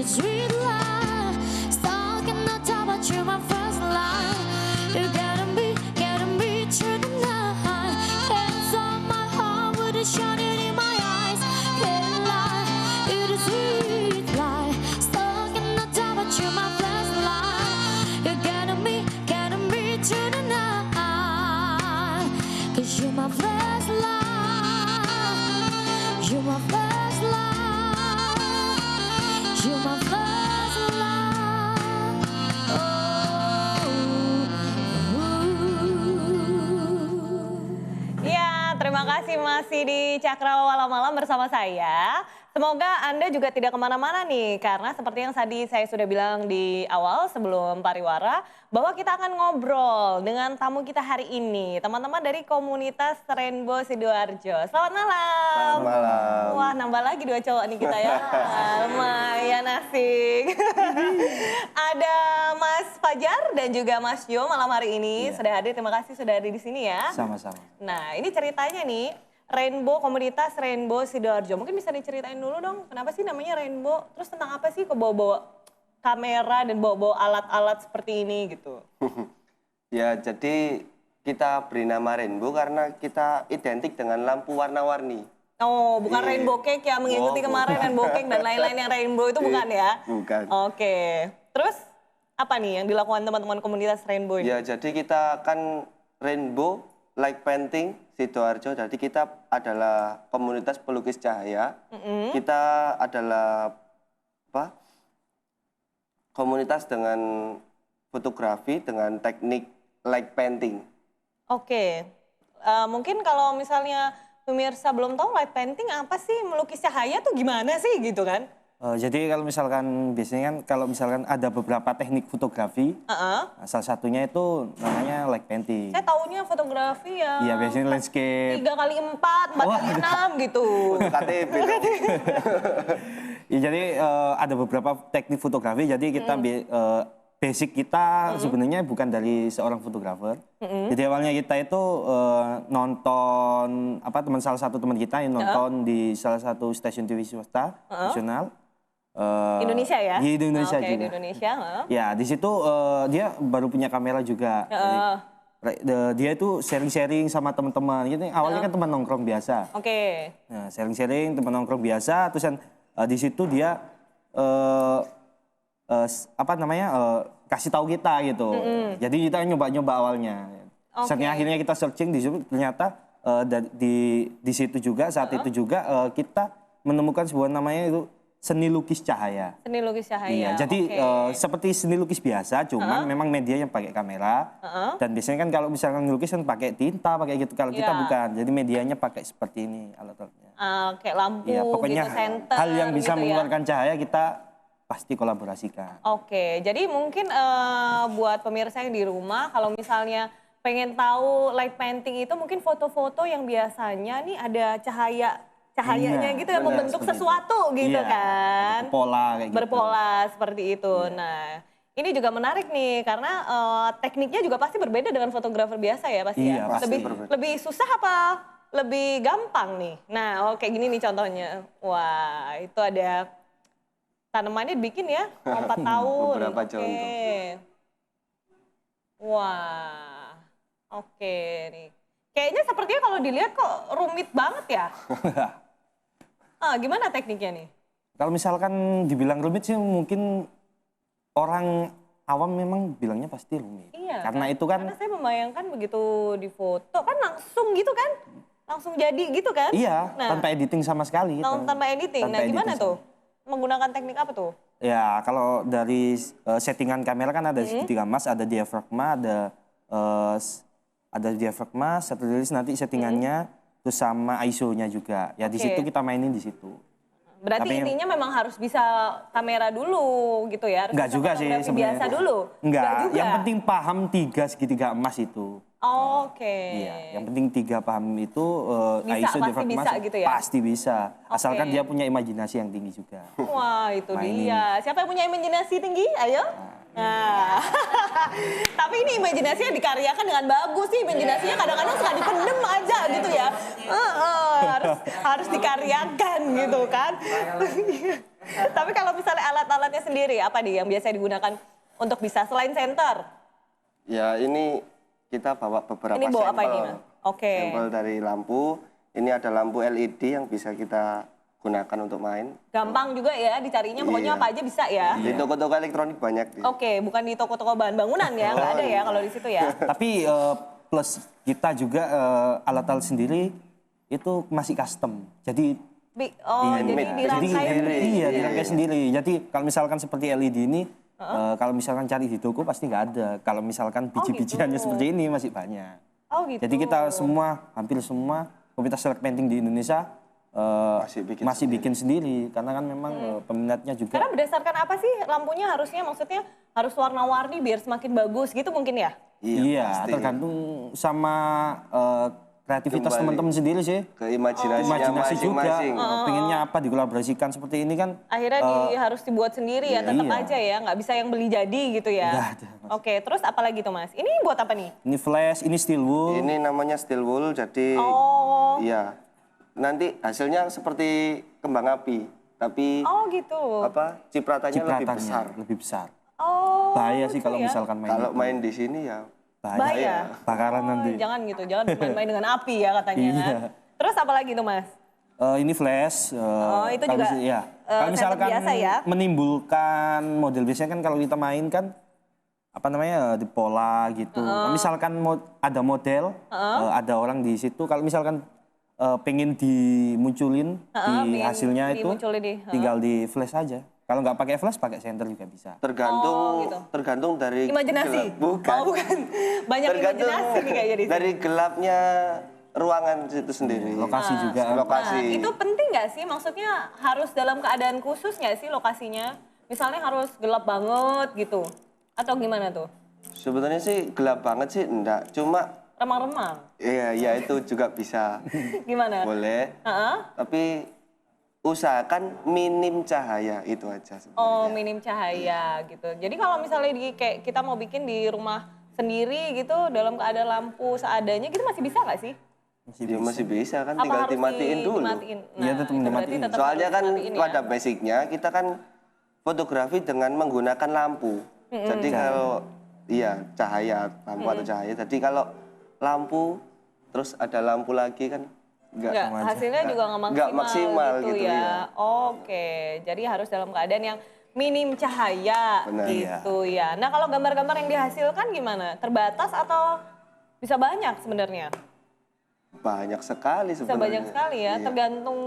the sweet life. Stuck in the top, but you're my first line. You gotta be true tonight. Hands on my heart with a shining in my eyes. Can't lie, you're the sweet life. Stuck in the top, but you're my first line. You gotta be true tonight. 'Cause you're my first line. You're my first line. You're my first line. Ya, terima kasih masih di Cakrawala Malam bersama saya. Semoga Anda juga tidak kemana-mana nih, karena seperti yang tadi saya sudah bilang di awal sebelum pariwara, bahwa kita akan ngobrol dengan tamu kita hari ini, teman-teman dari komunitas Rainbow Sidoarjo. Selamat malam. Selamat malam. Wah, nambah lagi 2 cowok nih kita ya. Lumayan asik. Ada Mas Fajar dan juga Mas Jo malam hari ini sudah hadir. Terima kasih sudah hadir di sini ya. Sama-sama. Nah, ini ceritanya nih, komunitas Rainbow Sidoarjo. Mungkin bisa diceritain dulu dong, kenapa sih namanya Rainbow? Terus tentang apa sih kok bawa-bawa kamera dan bawa-bawa alat-alat seperti ini gitu? Ya, jadi kita beri nama Rainbow karena kita identik dengan lampu warna-warni. Oh, bukan rainbow cake ya, mengikuti kemarin rainbow cake dan lain-lain yang rainbow itu bukan ya? Bukan. Oke, terus apa nih yang dilakukan teman-teman komunitas Rainbow ini? Ya, jadi kita kan Rainbow Light Painting Sidoarjo. Jadi kita adalah komunitas pelukis cahaya. Kita adalah komunitas dengan fotografi dengan teknik light painting. Oke, mungkin kalau misalnya pemirsa belum tahu light painting apa sih, melukis cahaya tuh gimana sih gitu kan? Jadi kalau misalkan biasanya kan kalau misalkan ada beberapa teknik fotografi, salah satunya itu namanya light painting. Saya taunya fotografi ya. Iya, biasanya landscape. 3x4, 4x6 gitu. KTP. Ya, jadi ada beberapa teknik fotografi. Jadi kita basic kita sebenarnya bukan dari seorang fotografer. Jadi awalnya kita itu nonton salah satu teman kita yang nonton di salah satu stasiun TV swasta nasional. Indonesia ya? Di Indonesia Oke, juga. di Indonesia. Ya, di situ dia baru punya kamera juga. Dia itu sharing-sharing sama teman-teman. Gitu. Awalnya kan teman nongkrong biasa. Oke. Nah, sharing-sharing teman nongkrong biasa. Terus di situ dia kasih tahu kita gitu. Jadi kita nyoba-nyoba awalnya. Setelah akhirnya kita searching di situ ternyata di situ juga saat itu juga kita menemukan sebuah namanya itu seni lukis cahaya. Seni lukis cahaya. Iya, jadi seperti seni lukis biasa, cuman memang media yang pakai kamera. Dan biasanya kan kalau misalkan ngelukis kan pakai tinta, pakai gitu. Kalau kita bukan, jadi medianya pakai seperti ini alat-alatnya. Kayak lampu Ya, pokoknya gitu, senter hal yang bisa gitu mengeluarkan cahaya kita pasti kolaborasikan. Oke, jadi mungkin buat pemirsa yang di rumah, kalau misalnya pengen tahu light painting itu mungkin foto-foto yang biasanya nih ada cahayanya gitu yang membentuk sesuatu gitu kan. Berpola kayak gitu. Berpola seperti itu. Nah, ini juga menarik nih karena tekniknya juga pasti berbeda dengan fotografer biasa ya pasti ya. Pasti Lebih susah apa lebih gampang nih? Nah, kayak gini nih contohnya. Wah, itu ada tanamannya dibikin ya 4 tahun. Beberapa contoh. Wah, oke nih. Kayaknya sepertinya kalau dilihat kok rumit banget ya. Gimana tekniknya nih? Kalau misalkan dibilang rumit sih mungkin orang awam memang bilangnya pasti rumit. Iya, karena itu kan. Karena saya membayangkan begitu di foto kan langsung gitu kan? Langsung jadi gitu kan? Iya, tanpa editing sama sekali. Tanpa editing. Nah, gimana tuh? Menggunakan teknik apa tuh? Ya, kalau dari settingan kamera kan ada segitiga emas, ada diafragma, ada diafragma, satu rilis nanti settingannya, terus sama ISO-nya juga. Ya di situ kita mainin di situ. Berarti intinya memang harus bisa kamera dulu gitu ya? Harus enggak bisa juga sih sebenarnya. Biasa dulu? Enggak, juga. yang penting paham 3 segitiga emas itu. Oke. Iya, yang penting 3 paham itu bisa, ISO pasti bisa gitu ya? Pasti bisa, asalkan dia punya imajinasi yang tinggi juga. Wah itu dia, siapa yang punya imajinasi tinggi? Ayo. Nah. Tapi ini imajinasinya dikaryakan dengan bagus sih, imajinasinya kadang-kadang suka dipendem aja gitu ya. Harus dikaryakan gitu kan. Tapi kalau misalnya alat-alatnya sendiri, apa nih yang biasa digunakan untuk bisa selain senter? Ya ini kita bawa beberapa Ini bawa apa sampel. ini, Mas? Oke. Sampel dari lampu. Ini ada lampu LED yang bisa kita gunakan untuk main. Gampang juga ya dicarinya, pokoknya Iya. apa aja bisa ya. Di toko-toko elektronik banyak. Oke, bukan di toko-toko bahan bangunan ya, nggak ada ya kalau di situ ya. Tapi plus kita juga alat-alat sendiri itu masih custom. Jadi Jadi dirangkai sendiri. Iya, dirangkai sendiri. Jadi kalau misalkan seperti LED ini, kalau misalkan cari di toko pasti nggak ada. Kalau misalkan biji-bijiannya gitu. seperti ini masih banyak. Oh gitu. Jadi kita semua, hampir semua komunitas select painting di Indonesia masih bikin sendiri. Karena kan memang peminatnya juga. Karena berdasarkan apa sih lampunya harusnya, maksudnya harus warna-warni biar semakin bagus gitu mungkin ya? Iya, pasti. tergantung sama kreativitas Kembali teman-teman sendiri sih. Ke imajinasinya Imajinasi juga, masing-masing. pengennya apa dikolaborasikan seperti ini kan. Akhirnya harus dibuat sendiri ya, tetap Iya. aja ya, nggak bisa yang beli jadi gitu ya. Nggak ada, Mas. Oke, terus apa lagi tuh Mas? Ini buat apa nih? Ini flash, ini steel wool. Ini namanya steel wool, jadi Oh, iya. Nanti hasilnya seperti kembang api, tapi oh gitu. apa cipratannya lebih besar. lebih besar. Oh, Bahaya sih gitu kalau ya. misalkan main. Kalau itu. main di sini ya Bahaya. Bakaran nanti. Jangan gitu, jangan main-main dengan api ya katanya kan. Iya. Terus apa lagi tuh Mas? Ini flash. itu kalau juga, ya. Kalau setup misalkan biasa ya? menimbulkan model biasanya kan kalau kita main kan apa namanya di pola gitu. Kalau misalkan ada model, ada orang di situ. Kalau misalkan pengen dimunculin di pengen hasilnya itu, dimunculin tinggal di flash aja. Kalau nggak pakai flash, pakai senter juga bisa. tergantung gitu. tergantung dari Imajinasi? bukan. Oh bukan, banyak Tergantung imajinasi nih kayaknya di sini. dari gelapnya ruangan itu sendiri. Lokasi juga. Lokasi. Nah, itu penting nggak sih? Maksudnya harus dalam keadaan khusus nggak sih lokasinya? Misalnya harus gelap banget gitu? Atau gimana tuh? Sebenarnya sih gelap banget sih enggak, cuma Remang-remang? iya ya itu juga bisa. Gimana? Boleh. Heeh. Tapi usahakan minim cahaya itu aja sebenarnya. Oh, minim cahaya gitu. Jadi kalau misalnya kayak kita mau bikin di rumah sendiri gitu, dalam keadaan lampu seadanya gitu masih bisa nggak sih? Masih bisa kan, Apa tinggal harus dimatiin dulu. dimatiin? Iya, tetap itu berarti dimatiin. tetap Soalnya harus kan dimatiin ya. pada basicnya kita kan fotografi dengan menggunakan lampu. Jadi kalau cahaya, lampu atau cahaya. Jadi kalau lampu terus ada lampu lagi kan Nggak, hasilnya juga nggak nggak maksimal, maksimal gitu, ya. ya. Oke, jadi harus dalam keadaan yang minim cahaya Benar. gitu ya. Nah kalau gambar-gambar yang dihasilkan gimana? Terbatas atau bisa banyak sebenarnya? Banyak sekali Bisa sebenarnya. banyak sekali ya, Iya. tergantung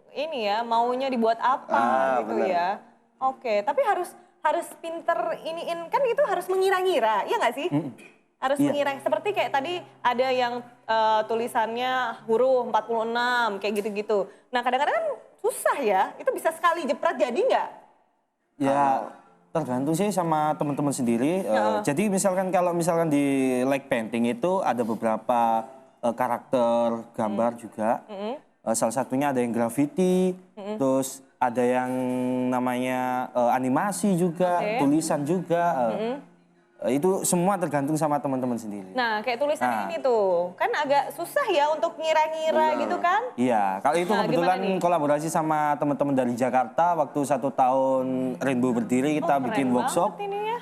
ini ya, maunya dibuat apa gitu benar. ya. Oke, tapi harus pinter iniin, kan itu harus mengira-ngira, iya nggak sih? Harus Iya. mengira, seperti kayak tadi ada yang tulisannya huruf 46, kayak gitu-gitu. Nah kadang-kadang kan susah ya, itu bisa sekali jepret jadi nggak? Ya tergantung sih sama teman-teman sendiri. Jadi misalkan kalau misalkan di like painting itu ada beberapa karakter gambar juga. Salah satunya ada yang graffiti, terus ada yang namanya animasi juga, Oke. tulisan juga. Itu semua tergantung sama teman-teman sendiri. Nah kayak tulisan Nah. ini tuh, kan agak susah ya untuk ngira-ngira gitu kan? Iya, kalau itu Nah, kebetulan gimana nih? kolaborasi sama teman-teman dari Jakarta waktu 1 tahun Rainbow berdiri kita Keren bikin banget workshop ini ya.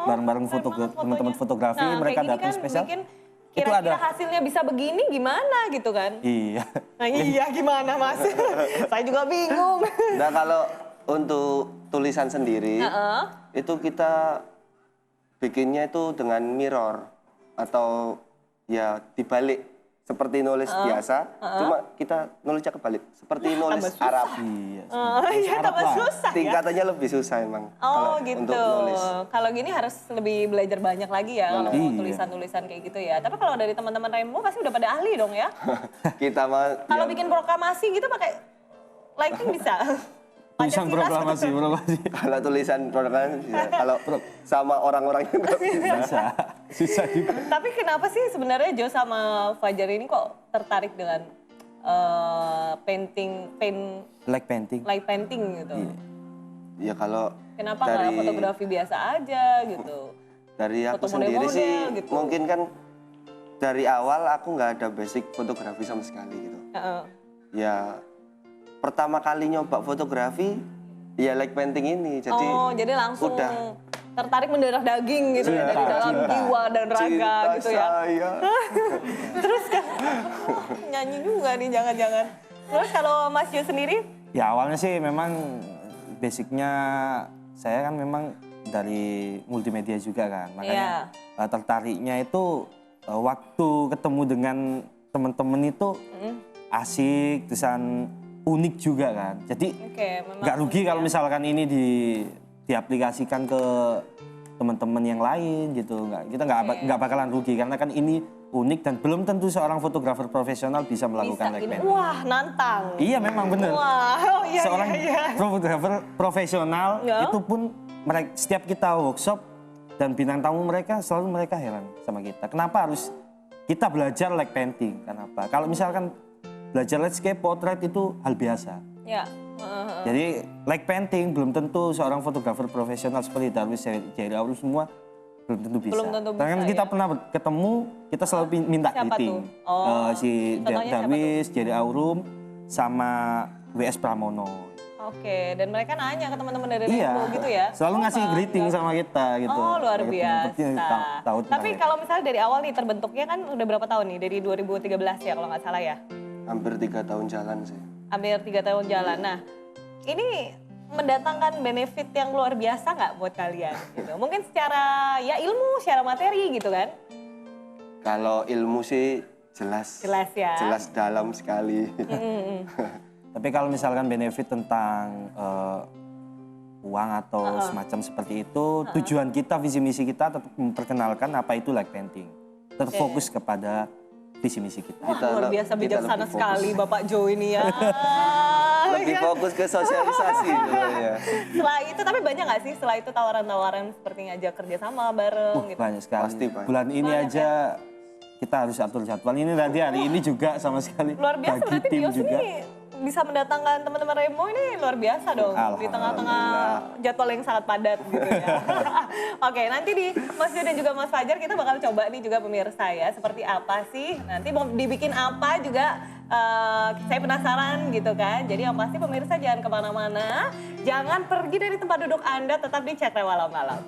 bareng-bareng Keren banget teman-teman fotonya. fotografi, Nah, mereka kayak gini datang kan spesial. bikin Itu kira-kira ada. hasilnya bisa begini gimana gitu kan? Iya. Nah iya gimana Mas? Saya juga bingung. Nah kalau untuk tulisan sendiri Heeh. itu kita bikinnya itu dengan mirror atau ya dibalik seperti nulis biasa, cuma kita nulisnya kebalik seperti nulis tambah susah. Arab. Iya. Oh iya Arab tambah lah. susah ya. Tingkatannya lebih susah emang Oh kalau gitu. untuk nulis. Kalau gini harus lebih belajar banyak lagi ya kalau mau Iya. tulisan-tulisan kayak gitu ya. Tapi kalau dari teman-teman Rainbow pasti udah pada ahli dong ya. Kita mah Kalau ya, bikin proklamasi gitu pakai lighting bisa. Tulisan Pancasila. proklamasi. kalau tulisan produk bisa. Kalau sama orang-orangnya nggak bisa. Bisa. Susah juga. Tapi kenapa sih sebenarnya Jo sama Fajar ini kok tertarik dengan Like painting. light painting gitu? Ya kalau Kenapa nggak fotografi biasa aja gitu? dari aku foto sendiri model-model sih gitu? mungkin kan dari awal aku nggak ada basic fotografi sama sekali gitu. Heeh. Ya pertama kali nyoba fotografi ya like painting ini. Jadi Oh, jadi langsung udah tertarik mendarah daging gitu ya dari Cinta, dalam cinta. jiwa dan raga cinta gitu ya. saya. Terus kan nyanyi juga nih jangan-jangan. Terus kalau Mas Jo sendiri? Ya awalnya sih memang basicnya saya kan memang dari multimedia juga kan. Makanya tertariknya itu waktu ketemu dengan teman-teman itu asik, terusan unik juga kan. Jadi Oke, memang nggak rugi kalau misalkan ini diaplikasikan ke teman-teman yang lain gitu. Kita nggak bakalan rugi karena kan ini unik dan belum tentu seorang fotografer profesional bisa melakukan like painting. Wah, nantang. Iya memang benar. Wah, oh iya, Seorang iya. fotografer profesional Ya. itu pun setiap kita workshop dan bintang tamu mereka selalu mereka heran sama kita. Kenapa harus kita belajar like painting? Kenapa? Kalau misalkan belajar landscape portrait itu hal biasa. Ya. Jadi like painting belum tentu seorang fotografer profesional seperti Darwis, Jerry Aurum semua belum tentu bisa. Belum tentu Karena bisa, kita ya. pernah ketemu, kita selalu minta Siapa greeting. tuh? Oh, Si contohnya siapa Darwis, Jerry Aurum, sama WS Pramono. Oke, dan mereka nanya ke teman-teman dari Iya, Rainbow gitu ya? selalu ngasih bangga. greeting sama kita gitu. Oh, luar Gitu. biasa. Berarti tahu tentang Tapi mereka. kalau misalnya dari awal nih terbentuknya kan udah berapa tahun nih? Dari 2013 ya kalau nggak salah ya? Hampir 3 tahun jalan sih. Hampir 3 tahun jalan. Nah, ini mendatangkan benefit yang luar biasa nggak buat kalian? Gitu. Mungkin secara ya ilmu, secara materi gitu kan? Kalau ilmu sih jelas. Jelas ya. Jelas dalam sekali. Tapi kalau misalkan benefit tentang uang atau semacam seperti itu, tujuan kita, visi misi kita tetap memperkenalkan apa itu like painting. Terfokus kepada visi misi kita. Wah, luar biasa kita bijaksana lebih fokus. sekali Bapak Jo ini ya. Lebih fokus ke sosialisasi sebenarnya. Setelah itu, tapi banyak nggak sih setelah itu tawaran-tawaran seperti ngajak kerjasama bareng gitu? Banyak sekali. Pasti banyak. Bulan ini Banyak aja kita harus atur jadwal. Ini nanti hari ini juga sama sekali Luar biasa, bagi berarti tim Bios juga. ini bisa mendatangkan teman-teman Remo ini luar biasa dong. Di tengah-tengah jadwal yang sangat padat gitu ya. Oke, nanti di Mas Jo dan juga Mas Fajar kita bakal coba nih juga pemirsa ya. Seperti apa sih, nanti mau dibikin apa juga saya penasaran gitu kan. Jadi yang pasti pemirsa jangan kemana-mana. Jangan pergi dari tempat duduk Anda, tetap di Cakrawala Malam.